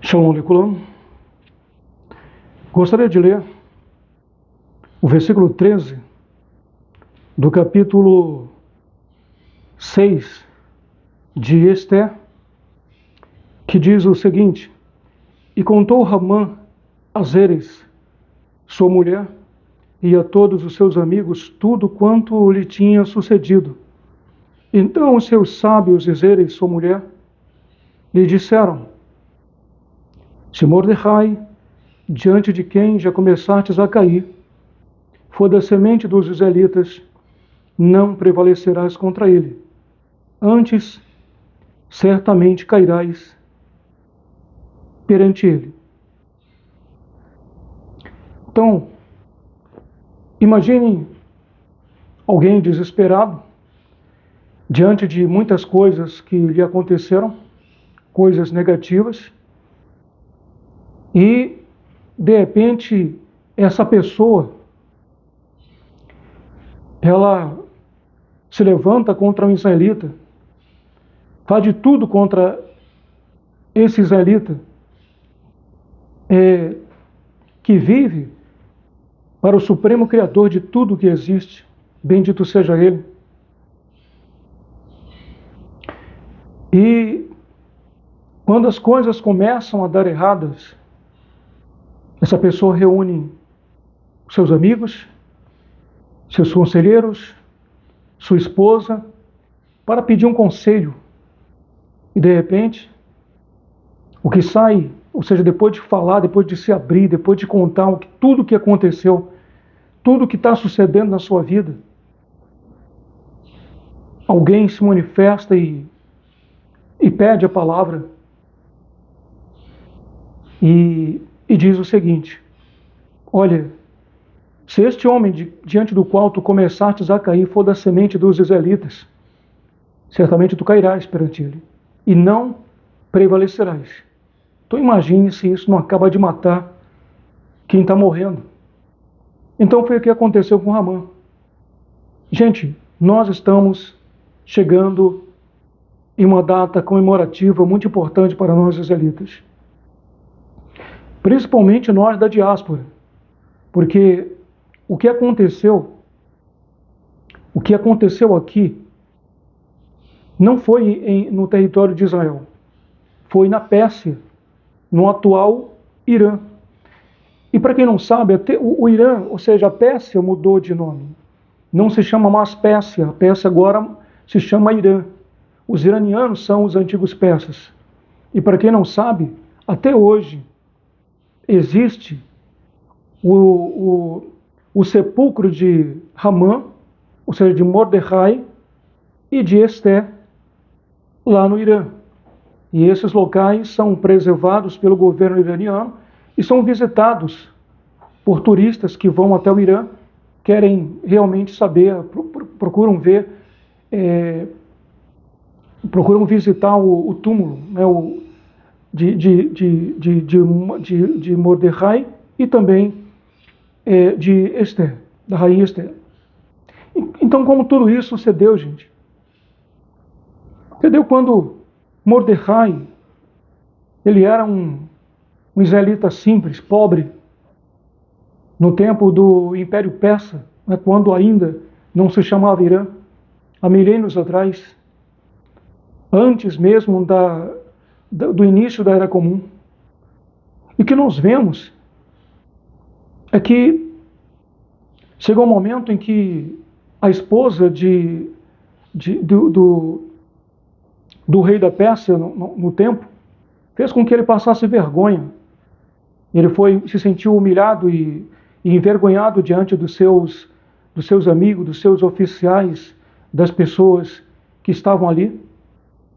Shalom Aleichem. Gostaria de ler o versículo 13 do capítulo 6 de Esther, que diz o seguinte: E contou Ramã a Zeres, sua mulher, e a todos os seus amigos tudo quanto lhe tinha sucedido. Então os seus sábios e Zeres, sua mulher, lhe disseram: Se Mordecai, diante de quem já começastes a cair, for da semente dos israelitas, não prevalecerás contra ele. Antes, certamente cairás perante ele. Então, imagine alguém desesperado, diante de muitas coisas que lhe aconteceram, coisas negativas, e, de repente, essa pessoa, ela se levanta contra um israelita, faz de tudo contra esse israelita, que vive para o Supremo Criador de tudo que existe, bendito seja Ele. E quando as coisas começam a dar erradas, essa pessoa reúne seus amigos, seus conselheiros, sua esposa, para pedir um conselho. E de repente, o que sai, ou seja, depois de falar, depois de se abrir, depois de contar tudo o que aconteceu, tudo o que está sucedendo na sua vida, alguém se manifesta e pede a palavra e diz o seguinte: olha, se este homem diante do qual tu começastes a cair for da semente dos israelitas, certamente tu cairás perante ele e não prevalecerás. Então imagine se isso não acaba de matar quem está morrendo. Então foi o que aconteceu com Ramã. Gente, nós estamos chegando em uma data comemorativa muito importante para nós israelitas, principalmente nós da diáspora, porque o que aconteceu aqui não foi no território de Israel, foi na Pérsia, no atual Irã. E para quem não sabe, o Irã, ou seja, a Pérsia mudou de nome. Não se chama mais Pérsia, a Pérsia agora se chama Irã. Os iranianos são os antigos persas. E para quem não sabe, até hoje existe o sepulcro de Ramã, ou seja, de Mordecai e de Esther, lá no Irã. E esses locais são preservados pelo governo iraniano e são visitados por turistas que vão até o Irã, querem realmente saber, procuram ver, procuram visitar o túmulo, né, de Mordecai e também de Esther, da rainha Esther. Então, como tudo isso sucedeu, gente? Sucedeu quando Mordecai, ele era um israelita simples, pobre, no tempo do Império Persa, né, quando ainda não se chamava Irã, há milênios atrás, antes mesmo do início da Era Comum. E o que nós vemos é que chegou um momento em que a esposa do rei da Pérsia, no tempo, fez com que ele passasse vergonha. Ele se sentiu humilhado e envergonhado diante dos seus amigos, dos seus oficiais, das pessoas que estavam ali.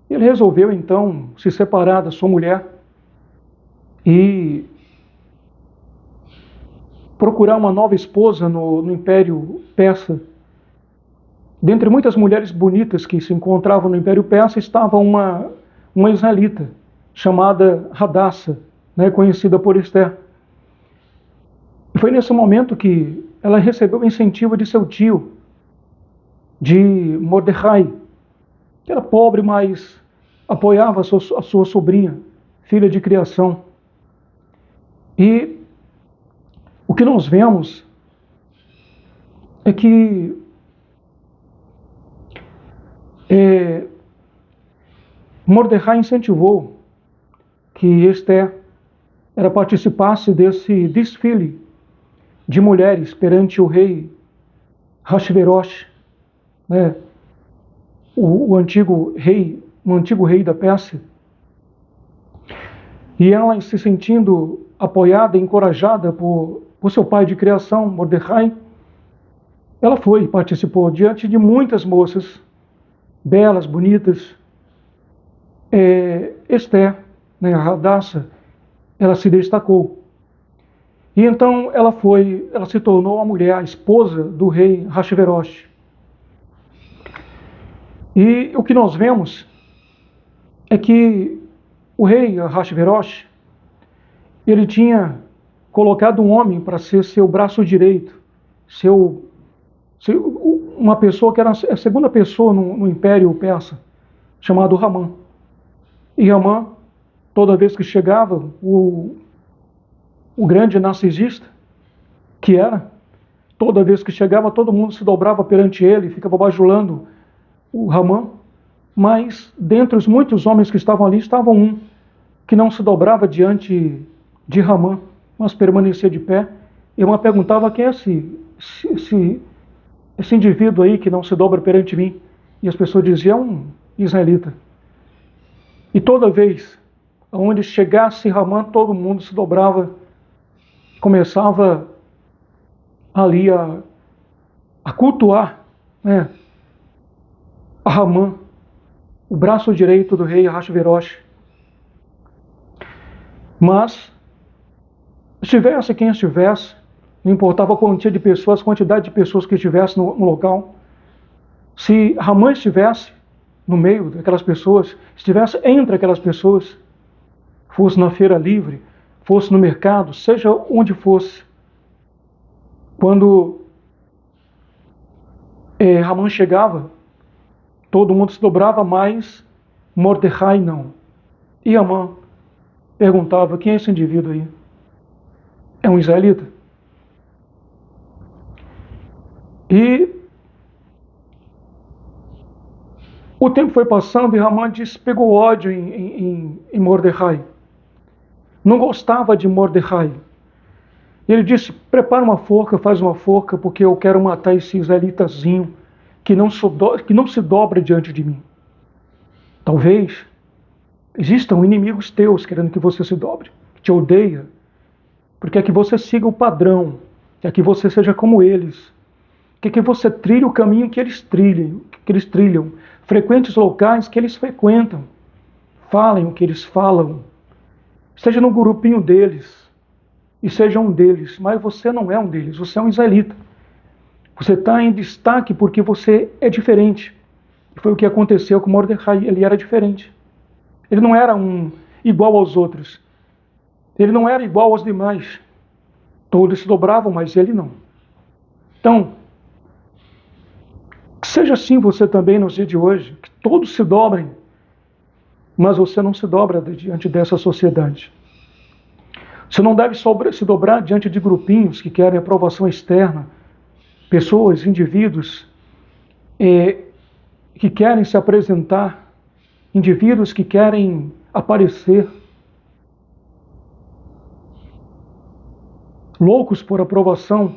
Ele resolveu então se separar da sua mulher e procurar uma nova esposa no Império Persa. Dentre muitas mulheres bonitas que se encontravam no Império Persa, estava uma israelita chamada Hadassa, né, conhecida por Esther. E foi nesse momento que ela recebeu o incentivo de seu tio, de Mordecai, que era pobre, mas apoiava a sua sobrinha, filha de criação. E o que nós vemos é que Mordecai incentivou que Esther participasse desse desfile de mulheres perante o rei Ahasverosh, né, o antigo rei da Pérsia. E ela, se sentindo apoiada, encorajada por seu pai de criação, Mordecai, ela foi e participou diante de muitas moças, belas, bonitas. Esther, né, a Hadassah, ela se destacou. E então ela se tornou a mulher, a esposa do rei Ahasverosh. E o que nós vemos é que o rei Ahasverosh, ele tinha colocado um homem para ser seu braço direito, uma pessoa que era a segunda pessoa no Império Persa, chamado Ramã. E Ramã, toda vez que chegava, o grande narcisista que era, toda vez que chegava, todo mundo se dobrava perante ele, ficava bajulando o Ramã. Mas dentre os muitos homens que estavam ali, estava um que não se dobrava diante de Ramã, mas permanecia de pé. E Ramã perguntava: quem é esse indivíduo aí que não se dobra perante mim? E as pessoas diziam: é um israelita. E toda vez onde chegasse Ramã, todo mundo se dobrava, começava ali a cultuar, né, a Ramã, o braço direito do rei Ahasverosh. Mas, estivesse quem estivesse, não importava a quantidade de pessoas que estivesse no local, se Ramã estivesse no meio daquelas pessoas, estivesse entre aquelas pessoas, fosse na feira livre, fosse no mercado, seja onde fosse, quando Ramã chegava, todo mundo se dobrava, mas Mordecai não. E Ramã perguntava: quem é esse indivíduo aí? É um israelita? E o tempo foi passando e Ramã pegou ódio em Mordecai. Não gostava de Mordecai. Ele disse: prepara uma forca, faz uma forca, porque eu quero matar esse israelitazinho que não se dobra diante de mim. Talvez existam inimigos teus querendo que você se dobre, que te odeia, porque é que você siga o padrão, é que você seja como eles, que você trilhe o caminho que eles trilham, frequente os locais que eles frequentam, falem o que eles falam, esteja no grupinho deles e seja um deles, mas você não é um deles, você é um israelita. Você está em destaque porque você é diferente. E foi o que aconteceu com Mordecai, ele era diferente. Ele não era igual aos outros. Ele não era igual aos demais. Todos se dobravam, mas ele não. Então, que seja assim você também nos dias de hoje, que todos se dobrem, mas você não se dobra diante dessa sociedade. Você não deve se dobrar diante de grupinhos que querem aprovação externa, pessoas, indivíduos que querem se apresentar, indivíduos que querem aparecer, loucos por aprovação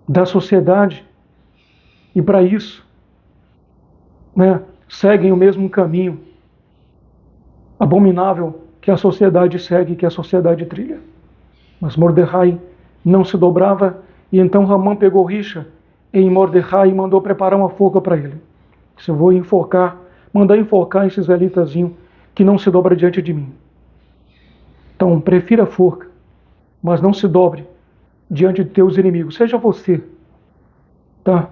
da sociedade, e para isso, né, seguem o mesmo caminho abominável que a sociedade segue, que a sociedade trilha. Mas Mordecai não se dobrava, e então Ramã pegou rixa em Mordecai e mandou preparar uma forca para ele. Se eu vou mandar enforcar esse israelitazinho que não se dobra diante de mim. Então, prefira a forca, mas não se dobre diante de teus inimigos. Seja você, tá?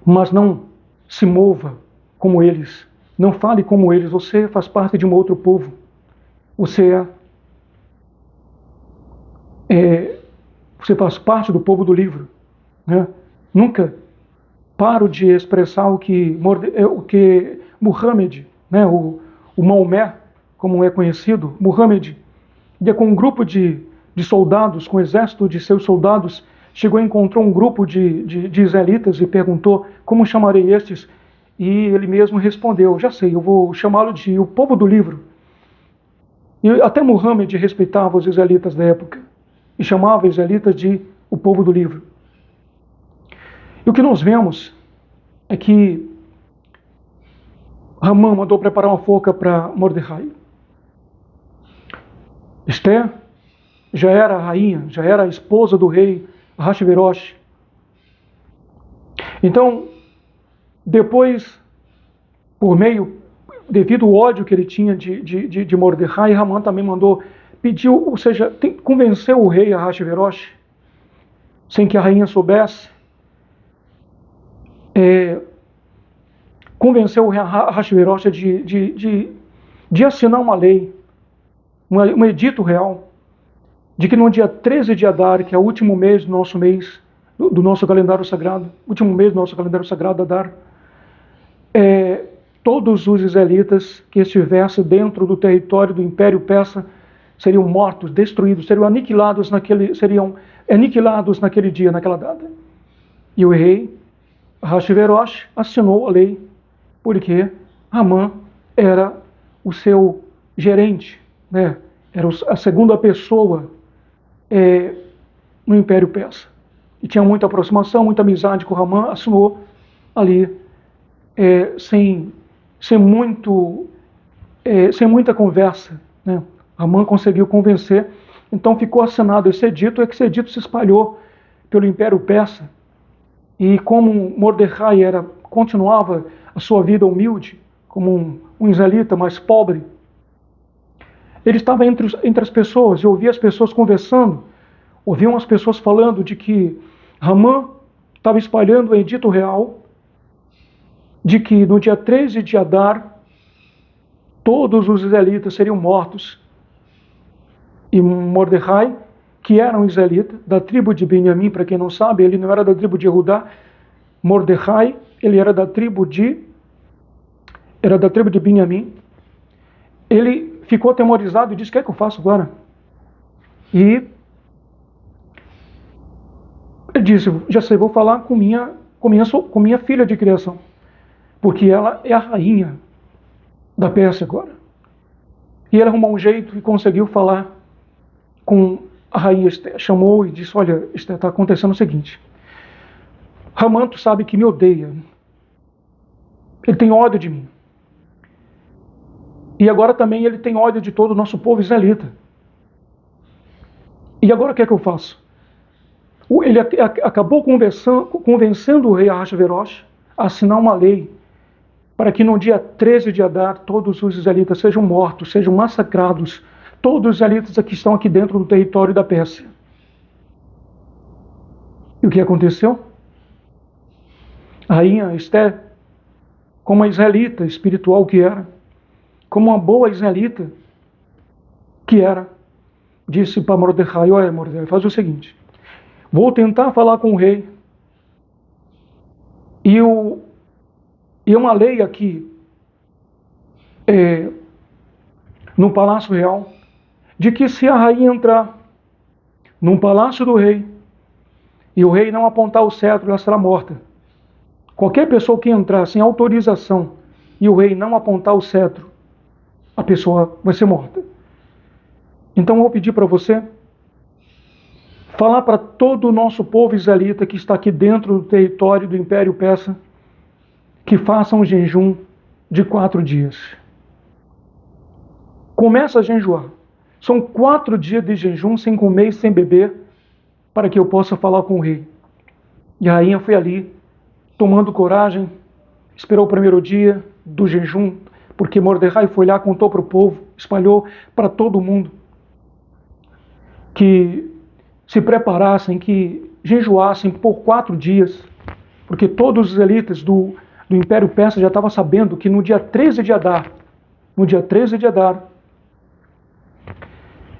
Mas não se mova como eles. Não fale como eles. Você faz parte de um outro povo. Você você faz parte do povo do livro, né? Nunca paro de expressar o que Muhammad, né, o Maomé, como é conhecido, Muhammad com um grupo de soldados, com um exército de seus soldados, chegou e encontrou um grupo de israelitas e perguntou: como chamarei estes? E ele mesmo respondeu: já sei, eu vou chamá-lo de o povo do livro. E até Muhammad respeitava os israelitas da época e chamava os israelitas de o povo do livro. E o que nós vemos é que Hamã mandou preparar uma forca para Mordecai. Esther já era a rainha, já era a esposa do rei Ahasverosh. Então, depois, devido ao ódio que ele tinha de Mordecai, Hamã também pediu, ou seja, convenceu o rei Ahasverosh, sem que a rainha soubesse, convenceu o rei Ahasverosh de assinar uma lei, um edito real, de que no dia 13 de Adar, que é o último mês do nosso calendário sagrado, último mês do nosso calendário sagrado, Adar, todos os israelitas que estivessem dentro do território do Império Persa seriam mortos, destruídos, seriam aniquilados naquele dia, naquela data. E o rei Ahasverosh assinou a lei, porque Hamã era o seu gerente, né? Era a segunda pessoa no Império Persa. E tinha muita aproximação, muita amizade com Hamã, assinou ali sem muita conversa, né? Hamã conseguiu convencer, então ficou assinado esse edito, e esse edito se espalhou pelo Império Persa. E como Mordecai continuava a sua vida humilde, como um israelita mais pobre, ele estava entre as pessoas e ouvia as pessoas conversando, ouviam as pessoas falando de que Hamã estava espalhando o edito real, de que no dia 13 de Adar, todos os israelitas seriam mortos. E Mordecai, que era um israelita, da tribo de Benjamim, para quem não sabe, ele não era da tribo de Judá. Mordecai, ele era da tribo de Benjamim. Ele ficou atemorizado e disse: o que é que eu faço agora? E ele disse: já sei, vou falar com minha filha de criação, porque ela é a rainha da Pérsia agora. E ele arrumou um jeito e conseguiu falar com a rainha Esther. Chamou e disse: olha, Esther, está acontecendo o seguinte. Hamã, tu sabe que me odeia. Ele tem ódio de mim. E agora também ele tem ódio de todo o nosso povo israelita. E agora o que é que eu faço? Ele acabou convencendo o rei Ahasverosh a assinar uma lei para que no dia 13 de Adar todos os israelitas sejam mortos, sejam massacrados, todos os israelitas que estão aqui dentro do território da Pérsia. E o que aconteceu? A rainha Esther, como uma israelita espiritual que era, como uma boa israelita que era, disse para Mordecai: olha, Mordecai, faz o seguinte, vou tentar falar com o rei, e uma lei aqui no Palácio Real, de que se a rainha entrar num palácio do rei e o rei não apontar o cetro, ela será morta. Qualquer pessoa que entrar sem autorização e o rei não apontar o cetro, a pessoa vai ser morta. Então eu vou pedir para você falar para todo o nosso povo israelita que está aqui dentro do território do Império Persa, que façam um jejum de 4 dias. Começa a jejuar. São 4 dias de jejum, sem comer e sem beber, para que eu possa falar com o rei. E a rainha foi ali, tomando coragem, esperou o primeiro dia do jejum, porque Mordecai foi lá, contou para o povo, espalhou para todo mundo, que se preparassem, que jejuassem por 4 dias, porque todos os elites do Império Persa já estavam sabendo que no dia 13 de Adar,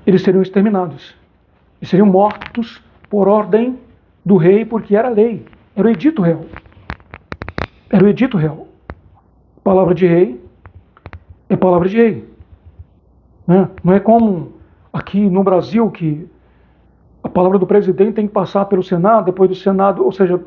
eles seriam exterminados, e seriam mortos por ordem do rei, porque era lei, era o edito real. Era o edito real. Palavra de rei é palavra de rei. Não é como aqui no Brasil, que a palavra do presidente tem que passar pelo Senado, depois do Senado, ou seja,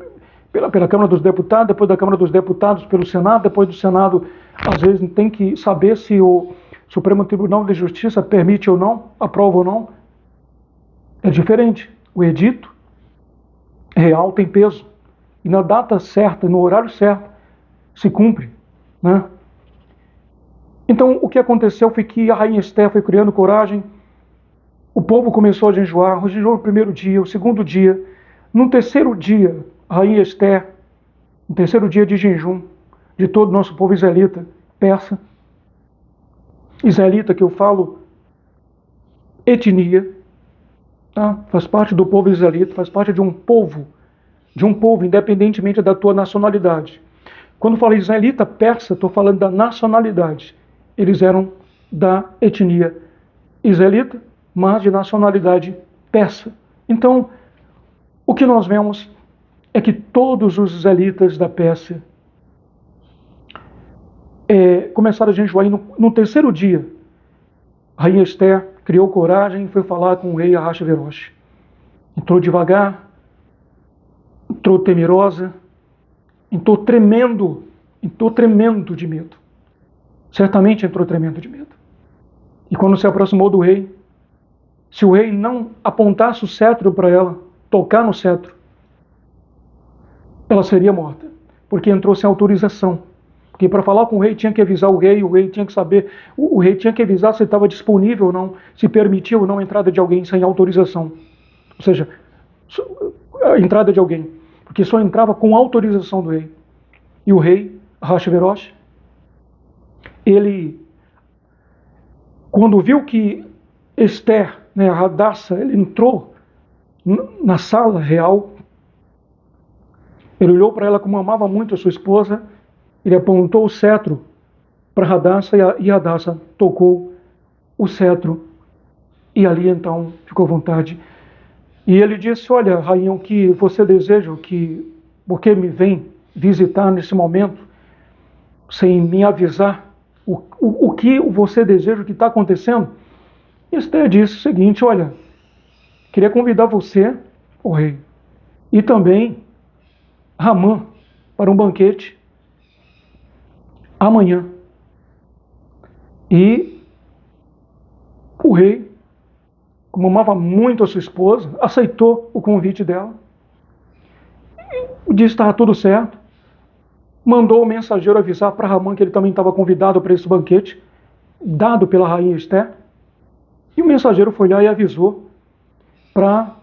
pela Câmara dos Deputados, depois da Câmara dos Deputados pelo Senado, depois do Senado, às vezes tem que saber se o Supremo Tribunal de Justiça permite ou não, aprova ou não. É diferente. O edito real tem peso. E na data certa, no horário certo, se cumpre, né? Então, o que aconteceu foi que a rainha Esther foi criando coragem, o povo começou a jejuar no primeiro dia, o segundo dia, no terceiro dia, a rainha Esther, no terceiro dia de jejum, de todo o nosso povo israelita, persa, israelita que eu falo, etnia, tá? Faz parte do povo israelita, faz parte de um povo, independentemente da tua nacionalidade. Quando falo israelita, persa, estou falando da nacionalidade. Eles eram da etnia israelita, mas de nacionalidade persa. Então, o que nós vemos é que todos os israelitas da Pérsia começaram a jejuar no terceiro dia. A rainha Esther criou coragem e foi falar com o rei Ahasverosh. Entrou devagar, entrou temerosa, entrou tremendo de medo. Certamente entrou tremendo de medo. E quando se aproximou do rei, se o rei não apontasse o cetro para ela, tocar no cetro, ela seria morta, porque entrou sem autorização. Porque para falar com o rei tinha que avisar o rei tinha que saber, o rei tinha que avisar se estava disponível ou não, se permitia ou não a entrada de alguém sem autorização. Ou seja, a entrada de alguém, porque só entrava com autorização do rei. E o rei, Ahasverosh, ele, quando viu que Esther, a Hadassah, ele entrou na sala real, ele olhou para ela como amava muito a sua esposa, ele apontou o cetro para Hadassah e Hadassah tocou o cetro e ali então ficou à vontade. E ele disse: olha, rainha, o que você deseja, porque me vem visitar nesse momento sem me avisar, o que você deseja, o que está acontecendo? E Esther disse o seguinte: olha, queria convidar você, o rei, e também Ramã para um banquete amanhã. E o rei, como amava muito a sua esposa, aceitou o convite dela, disse que estava tudo certo, mandou o mensageiro avisar para Ramã que ele também estava convidado para esse banquete, dado pela rainha Esther, e o mensageiro foi lá e avisou para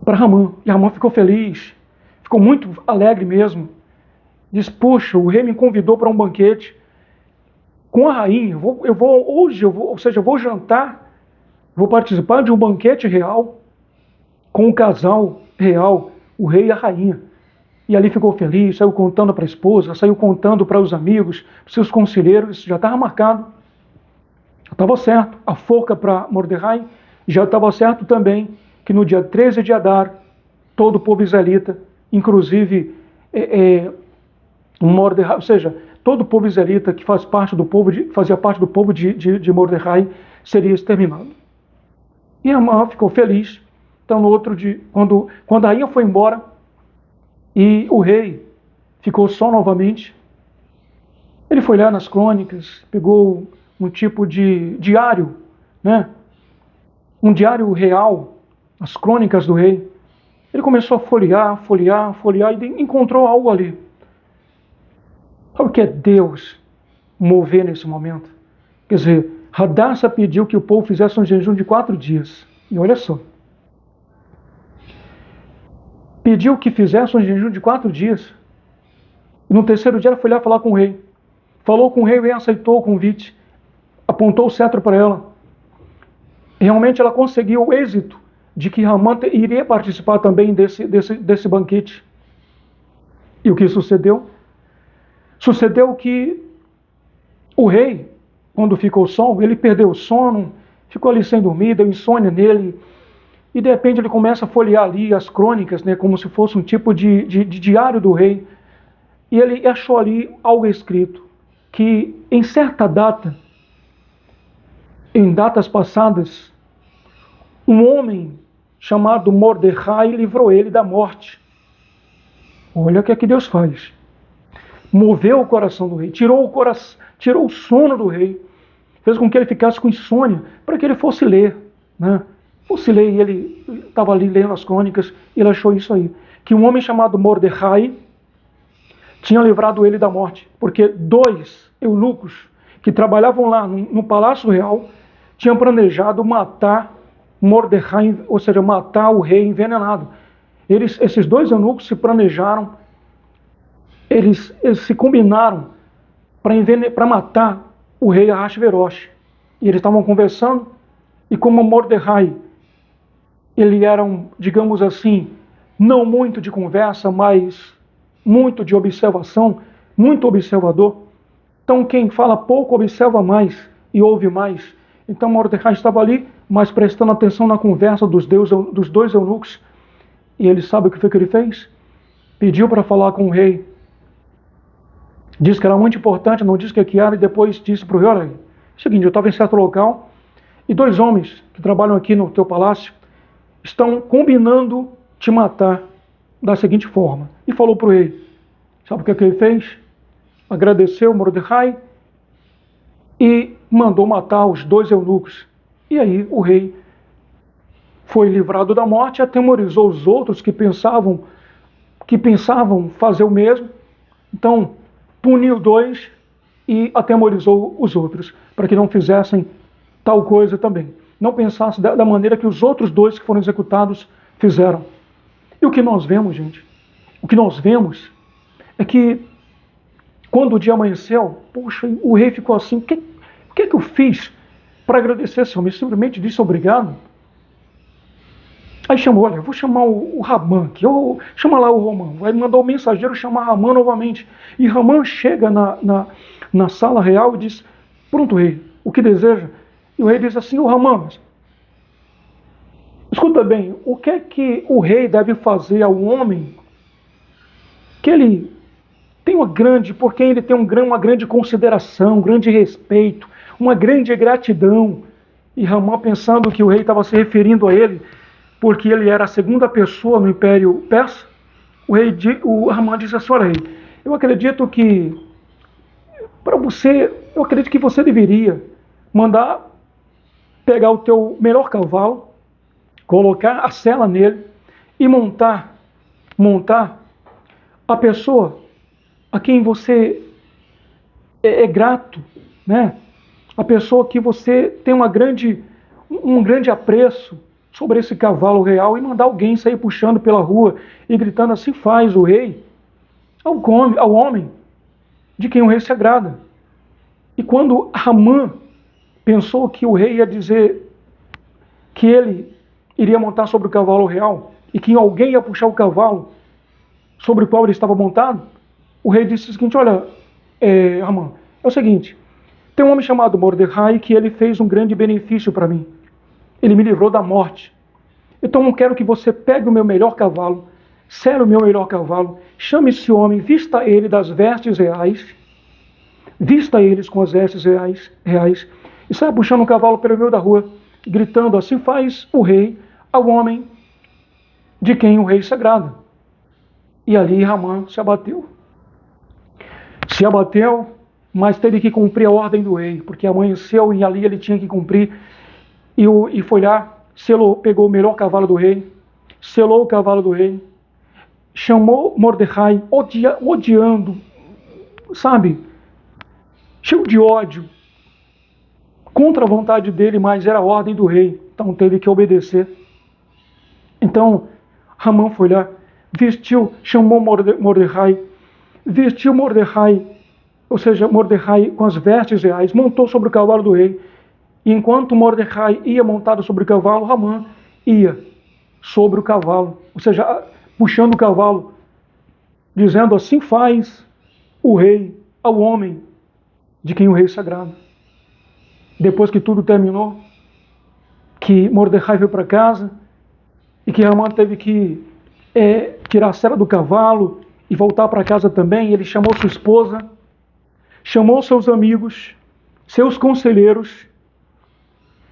Ramã, e Ramã ficou feliz, ficou muito alegre mesmo, diz: puxa, o rei me convidou para um banquete com a rainha, eu vou jantar, vou participar de um banquete real, com um casal real, o rei e a rainha. E ali ficou feliz, saiu contando para a esposa, saiu contando para os amigos, para os seus conselheiros, isso já estava marcado, já estava certo. A forca para Mordecai, já estava certo também que no dia 13 de Adar, todo o povo israelita, inclusive Mordecai, ou seja, todo o povo israelita que fazia parte do povo de Mordecai, seria exterminado. E Amã ficou feliz. Então, no outro dia, quando a rainha foi embora e o rei ficou só novamente, ele foi lá nas crônicas, pegou um tipo de diário, um diário real, as crônicas do rei. Ele começou a folhear e encontrou algo ali. Sabe o que é Deus mover nesse momento? Quer dizer, Hadassah pediu que o povo fizesse um jejum de 4 dias. E olha só. Pediu que fizesse um jejum de 4 dias. E no terceiro dia ela foi lá falar com o rei. Falou com o rei aceitou o convite. Apontou o cetro para ela. Realmente ela conseguiu o êxito de que Ramã iria participar também desse banquete. E o que sucedeu? Sucedeu que o rei, quando ficou sol, ele perdeu o sono, ficou ali sem dormir, deu insônia nele, e de repente ele começa a folhear ali as crônicas, como se fosse um tipo de diário do rei, e ele achou ali algo escrito, que em certa data, em datas passadas, um homem chamado Mordecai livrou ele da morte. Olha o que é que Deus faz. Moveu o coração do rei, tirou o sono do rei, fez com que ele ficasse com insônia, para que ele fosse ler, né? Fosse ler, e ele estava ali lendo as crônicas, e ele achou isso aí, que um homem chamado Mordecai tinha livrado ele da morte, porque 2 eunucos que trabalhavam lá no Palácio Real tinham planejado matar Mordecai, ou seja, matar o rei envenenado. Esses 2 eunucos se planejaram, eles se combinaram para matar o rei Ahasverosh. E eles estavam conversando, e como Mordecai, ele era digamos assim, não muito de conversa, mas muito de observação, muito observador. Então quem fala pouco observa mais e ouve mais. Então Mordecai estava ali, mas prestando atenção na conversa dos 2 eunucos. E ele sabe o que foi que ele fez? Pediu para falar com o rei. Disse que era muito importante, não disse o que era, e depois disse para o rei: olha, é o seguinte, eu estava em certo local, e 2 homens que trabalham aqui no teu palácio estão combinando te matar da seguinte forma. E falou para o rei. Sabe o que ele fez? Agradeceu Mordecai e mandou matar os 2 eunucos. E aí o rei foi livrado da morte e atemorizou os outros que pensavam fazer o mesmo. Então puniu 2 e atemorizou os outros, para que não fizessem tal coisa também. Não pensassem da maneira que os outros 2 que foram executados fizeram. E o que nós vemos, gente? O que nós vemos é que quando o dia amanheceu, poxa, o rei ficou assim: o que é que eu fiz para agradecer esse homem? Ele simplesmente disse obrigado. Aí chamou: olha, eu vou chamar o Ramã, chama lá o Romão. Aí mandou o mensageiro chamar Ramã novamente. E Ramã chega na sala real e diz: pronto, rei, o que deseja? E o rei diz assim: o Ramã, escuta bem, o que é que o rei deve fazer ao homem que ele tem por quem ele tem uma grande consideração, um grande respeito, uma grande gratidão? E Ramã, pensando que o rei estava se referindo a ele, porque ele era a 2ª pessoa no Império Persa, o Ramã disse assim: olha, rei, eu acredito que você deveria mandar pegar o teu melhor cavalo, colocar a sela nele e montar a pessoa a quem você é grato, né? A pessoa que você tem um grande apreço sobre esse cavalo real, e mandar alguém sair puxando pela rua e gritando: assim faz o rei ao homem de quem o rei se agrada. E quando Ramã pensou que o rei ia dizer que ele iria montar sobre o cavalo real e que alguém ia puxar o cavalo sobre o qual ele estava montado, o rei disse o seguinte: olha, Ramã, é o seguinte, tem um homem chamado Mordecai que ele fez um grande benefício para mim. Ele me livrou da morte. Então eu quero que você pegue o meu melhor cavalo, sele o meu melhor cavalo, chame esse homem, vista ele das vestes reais, vista eles com as vestes reais, e saia puxando um cavalo pelo meio da rua, gritando: assim faz o rei ao homem de quem o rei se agrada. E ali Ramã se abateu, mas teve que cumprir a ordem do rei, porque amanheceu e ali ele tinha que cumprir. E foi lá, pegou o melhor cavalo do rei, selou o cavalo do rei, chamou Mordecai, odiando, sabe, cheio de ódio, contra a vontade dele, mas era a ordem do rei, então teve que obedecer. Então Ramã foi lá, chamou Mordecai, vestiu Mordecai, ou seja, Mordecai com as vestes reais, montou sobre o cavalo do rei. E enquanto Mordecai ia montado sobre o cavalo, Ramã ia sobre o cavalo, ou seja, puxando o cavalo, dizendo: assim faz o rei ao homem de quem o rei se agrada. Depois que tudo terminou, que Mordecai veio para casa e que Ramã teve que tirar a sela do cavalo e voltar para casa também, ele chamou sua esposa, chamou seus amigos, seus conselheiros,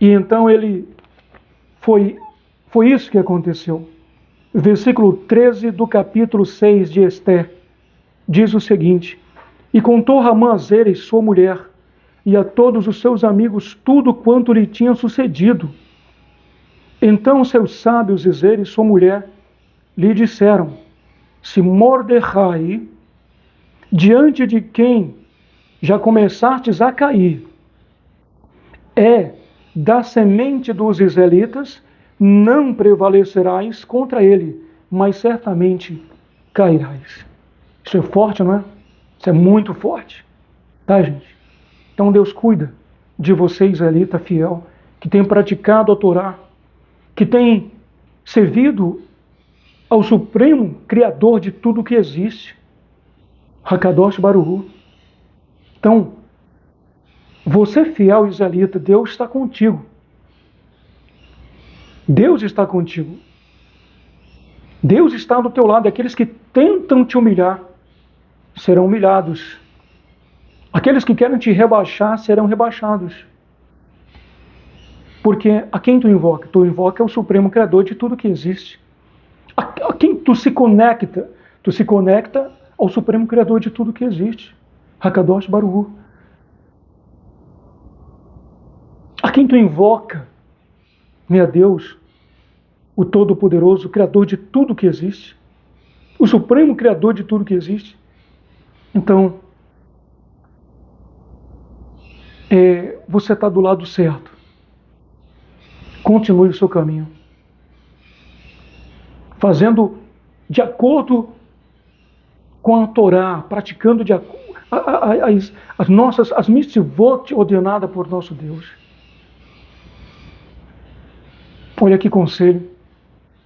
E então foi isso que aconteceu. Versículo 13 do capítulo 6 de Ester diz o seguinte: E contou Ramã a Zeres, sua mulher, e a todos os seus amigos tudo quanto lhe tinha sucedido. Então seus sábios e Zeres, sua mulher, lhe disseram: Se Mordecai, diante de quem já começastes a cair, é da semente dos israelitas, não prevalecerás contra ele, mas certamente cairás. Isso é forte, não é? Isso é muito forte. Tá, gente? Então Deus cuida de você, israelita fiel, que tem praticado a Torá, que tem servido ao Supremo Criador de tudo que existe, Hakadosh Baruch. Então, você fiel israelita, Deus está contigo. Deus está contigo. Deus está do teu lado. Aqueles que tentam te humilhar serão humilhados. Aqueles que querem te rebaixar serão rebaixados. Porque a quem tu invoca? Tu invoca o Supremo Criador de tudo que existe. A quem tu se conecta? Tu se conecta ao Supremo Criador de tudo que existe. Hakadosh Baruch. A quem tu invoca? Meu Deus, o Todo-Poderoso, o Criador de tudo que existe. O Supremo Criador de tudo que existe. Então, você está do lado certo. Continue o seu caminho. Fazendo de acordo com a Torá, praticando as mitzvot ordenadas por nosso Deus. Olha que conselho.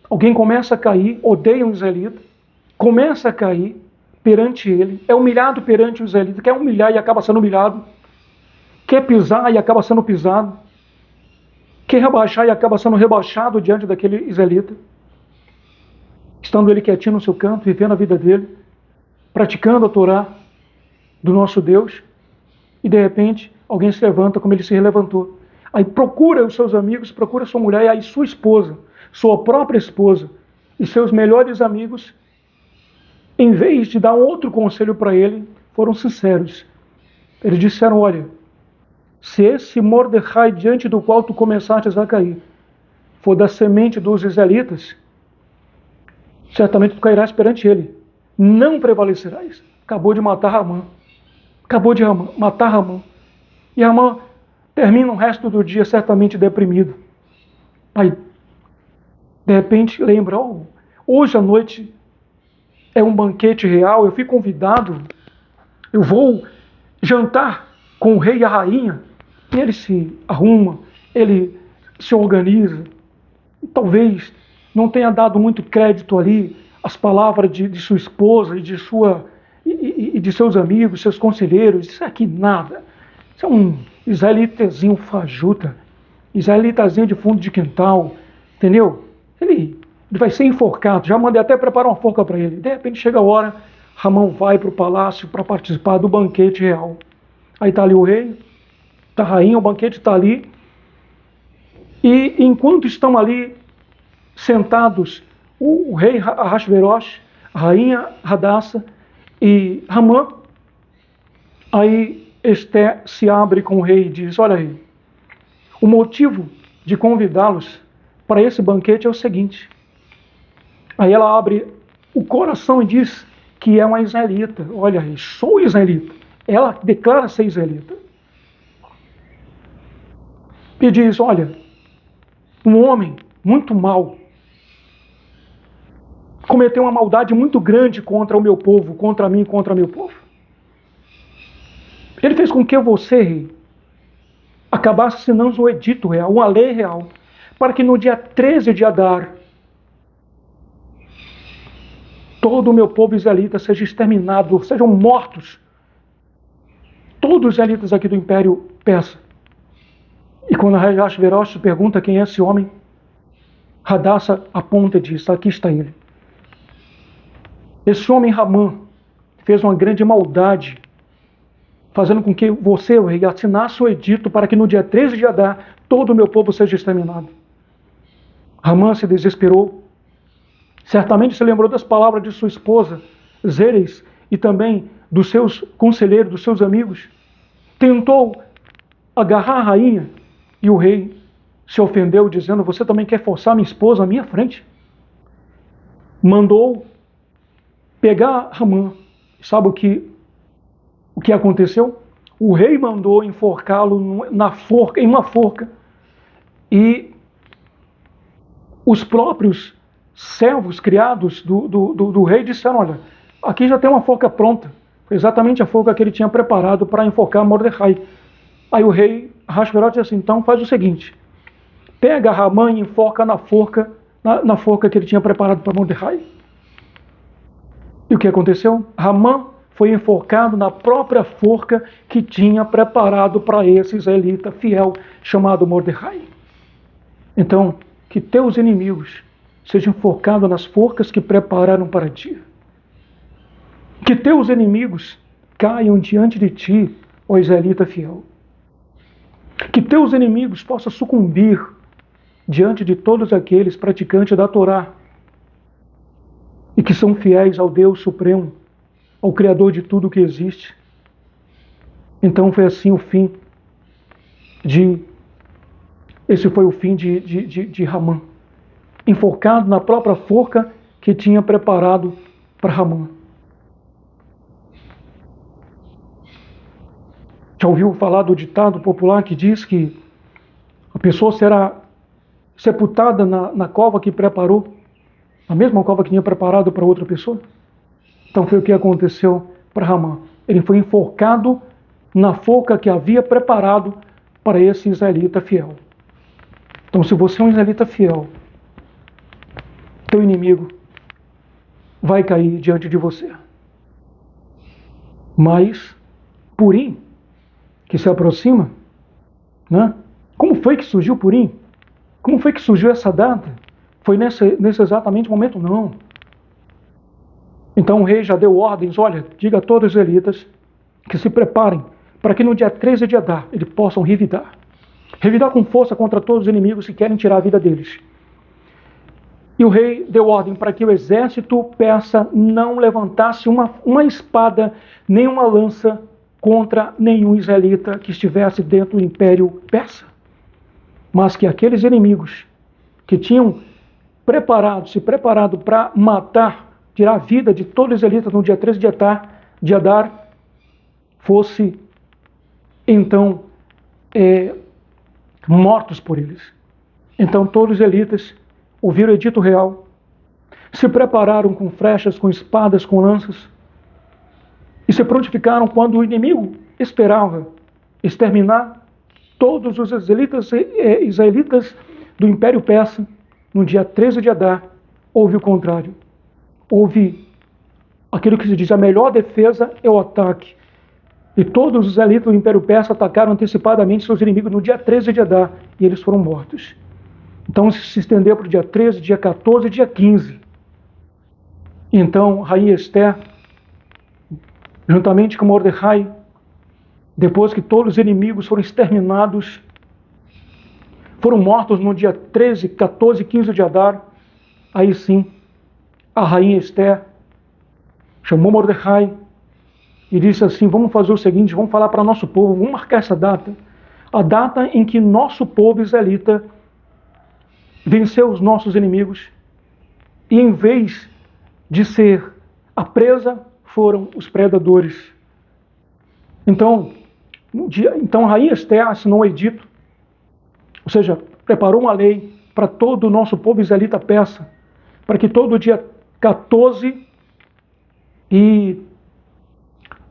Alguém começa a cair, odeia um israelita, começa a cair perante ele, é humilhado perante o israelita, quer humilhar e acaba sendo humilhado, quer pisar e acaba sendo pisado, quer rebaixar e acaba sendo rebaixado diante daquele israelita, estando ele quietinho no seu canto, vivendo a vida dele, praticando a Torá do nosso Deus, e de repente alguém se levanta como ele se levantou. Aí procura os seus amigos, procura sua mulher, e aí sua esposa, sua própria esposa e seus melhores amigos, em vez de dar um outro conselho para ele, foram sinceros. Eles disseram: olha, se esse Mordecai diante do qual tu começaste a cair for da semente dos israelitas, certamente tu cairás perante ele, não prevalecerás. Acabou de matar Ramã. Acabou de matar Ramã. E Ramã termina o resto do dia certamente deprimido. Aí, de repente, lembra: hoje à noite é um banquete real, eu fui convidado, eu vou jantar com o rei e a rainha. E ele se arruma, ele se organiza. E talvez não tenha dado muito crédito ali às palavras de sua esposa e de seus amigos, seus conselheiros. Isso aqui nada. Isso é um israelitazinho fajuta, israelitazinho de fundo de quintal, entendeu? Ele vai ser enforcado. Já mandei até preparar uma forca para ele. De repente chega a hora, Ramã vai para o palácio para participar do banquete real. Aí está ali o rei, está a rainha, o banquete está ali. E enquanto estão ali sentados o rei Ahasverosh, a rainha Hadassa e Ramã, aí Ester se abre com o rei e diz: olha, rei, o motivo de convidá-los para esse banquete é o seguinte. Aí ela abre o coração e diz que é uma israelita. Olha, rei, sou israelita. Ela declara ser israelita. E diz: olha, um homem muito mau cometeu uma maldade muito grande contra o meu povo, contra mim e contra meu povo. Ele fez com que você, rei, acabasse assinando um edito real, uma lei real, para que no dia 13 de Adar, todo o meu povo israelita seja exterminado, sejam mortos. Todos os israelitas aqui do Império Persa. E quando Ahasverosh pergunta quem é esse homem, Hadassa aponta e diz: aqui está ele. Esse homem Ramã fez uma grande maldade fazendo com que você, o rei, assinasse o edito para que no dia 13 de Adar todo o meu povo seja exterminado. Ramã se desesperou. Certamente se lembrou das palavras de sua esposa, Zeres, e também dos seus conselheiros, dos seus amigos. Tentou agarrar a rainha e o rei se ofendeu, dizendo: você também quer forçar minha esposa à minha frente? Mandou pegar Ramã. Sabe o que aconteceu? O rei mandou enforcá-lo em uma forca, e os próprios servos criados do rei disseram: olha, aqui já tem uma forca pronta. Foi exatamente a forca que ele tinha preparado para enforcar Mordecai. Aí o rei Ahasverosh disse assim: então faz o seguinte, pega Ramã e enforca na forca que ele tinha preparado para Mordecai. E o que aconteceu? Ramã foi enforcado na própria forca que tinha preparado para esse israelita fiel chamado Mordecai. Então, que teus inimigos sejam enforcados nas forcas que prepararam para ti. Que teus inimigos caiam diante de ti, ó israelita fiel. Que teus inimigos possam sucumbir diante de todos aqueles praticantes da Torá e que são fiéis ao Deus Supremo, ao Criador de tudo que existe. Então foi assim o fim esse foi o fim de Ramã, enforcado na própria forca que tinha preparado para Ramã. Já ouviu falar do ditado popular que diz que a pessoa será sepultada na cova que preparou, a mesma cova que tinha preparado para outra pessoa? Então foi o que aconteceu para Ramã. Ele foi enforcado na forca que havia preparado para esse israelita fiel. Então, se você é um israelita fiel, teu inimigo vai cair diante de você. Mas Purim, que se aproxima, né? Como foi que surgiu Purim? Como foi que surgiu essa data? Foi nesse exatamente momento? Não. Então o rei já deu ordens: olha, diga a todos os israelitas que se preparem para que no dia 13 de Adar eles possam revidar com força contra todos os inimigos que querem tirar a vida deles. E o rei deu ordem para que o exército persa não levantasse uma espada nem uma lança contra nenhum israelita que estivesse dentro do império persa, mas que aqueles inimigos que tinham se preparado para matar, tirar a vida de todos os israelitas no dia 13 de Adar, fosse então mortos por eles. Então todos os israelitas ouviram o edito real, se prepararam com flechas, com espadas, com lanças, e se prontificaram quando o inimigo esperava exterminar todos os israelitas do Império Persa. No dia 13 de Adar, houve o contrário. Houve aquilo que se diz: a melhor defesa é o ataque. E todos os israelitas do Império Persa atacaram antecipadamente seus inimigos no dia 13 de Adar, e eles foram mortos. Então se estendeu para o dia 13, dia 14 e dia 15. Então, rainha Esther, juntamente com Mordecai, depois que todos os inimigos foram exterminados, foram mortos no dia 13, 14 e 15 de Adar, aí sim, a rainha Esther chamou Mordecai e disse assim: vamos fazer o seguinte, vamos falar para nosso povo, vamos marcar essa data, a data em que nosso povo israelita venceu os nossos inimigos, e em vez de ser a presa, foram os predadores. Então a rainha Esther assinou um edito, ou seja, preparou uma lei para todo o nosso povo israelita persa, para que todo dia 14 e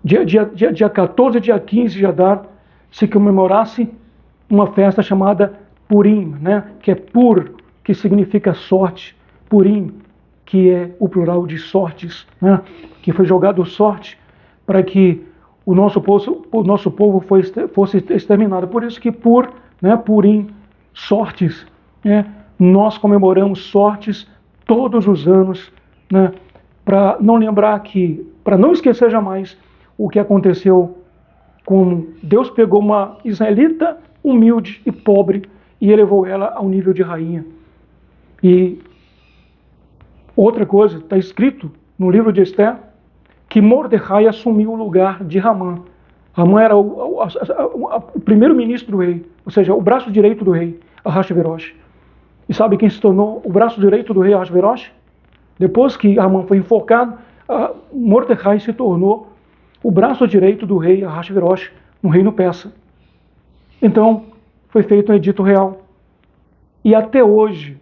dia 14 e dia 15 de Adar se comemorasse uma festa chamada Purim, né? Que é Pur, que significa sorte, Purim, que é o plural de sortes, né? Que foi jogado sorte para que o nosso povo fosse exterminado. Por isso que Purim, sortes, né? Nós comemoramos sortes todos os anos, né? Para não esquecer jamais o que aconteceu como Deus pegou uma israelita humilde e pobre e elevou ela ao nível de rainha. E outra coisa, está escrito no livro de Esther, que Mordecai assumiu o lugar de Hamã. Hamã era o primeiro-ministro do rei, ou seja, o braço direito do rei, Ahasverosh. E sabe quem se tornou o braço direito do rei Ahasverosh? Depois que Hamã foi enforcado, Mordecai se tornou o braço direito do rei Ahasverosh no reino persa. Então, foi feito um edito real. E até hoje,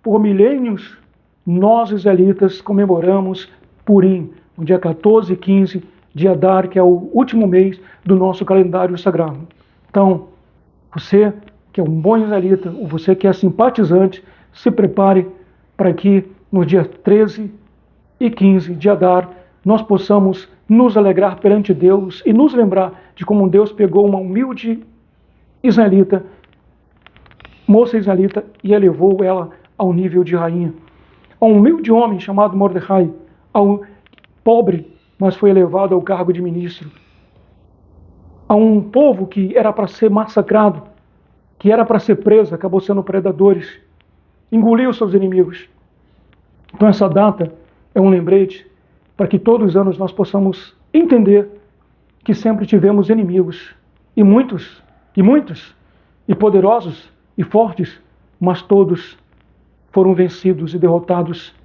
por milênios, nós israelitas comemoramos Purim, no dia 14 e 15 de Adar, que é o último mês do nosso calendário sagrado. Então, você que é um bom israelita, ou você que é simpatizante, se prepare para que no dia 13 e 15 de Adar nós possamos nos alegrar perante Deus e nos lembrar de como Deus pegou uma humilde israelita, moça israelita, e elevou ela ao nível de rainha. A um humilde homem chamado Mordecai, ao pobre, mas foi elevado ao cargo de ministro. A um povo que era para ser massacrado, que era para ser preso, acabou sendo predadores, engoliu seus inimigos. Então essa data é um lembrete para que todos os anos nós possamos entender que sempre tivemos inimigos, e muitos, e poderosos, e fortes, mas todos foram vencidos e derrotados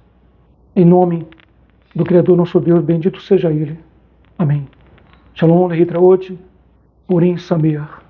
em nome do Criador nosso Deus, bendito seja Ele. Amém. Shalom, Lehitraot, Purim Sameach.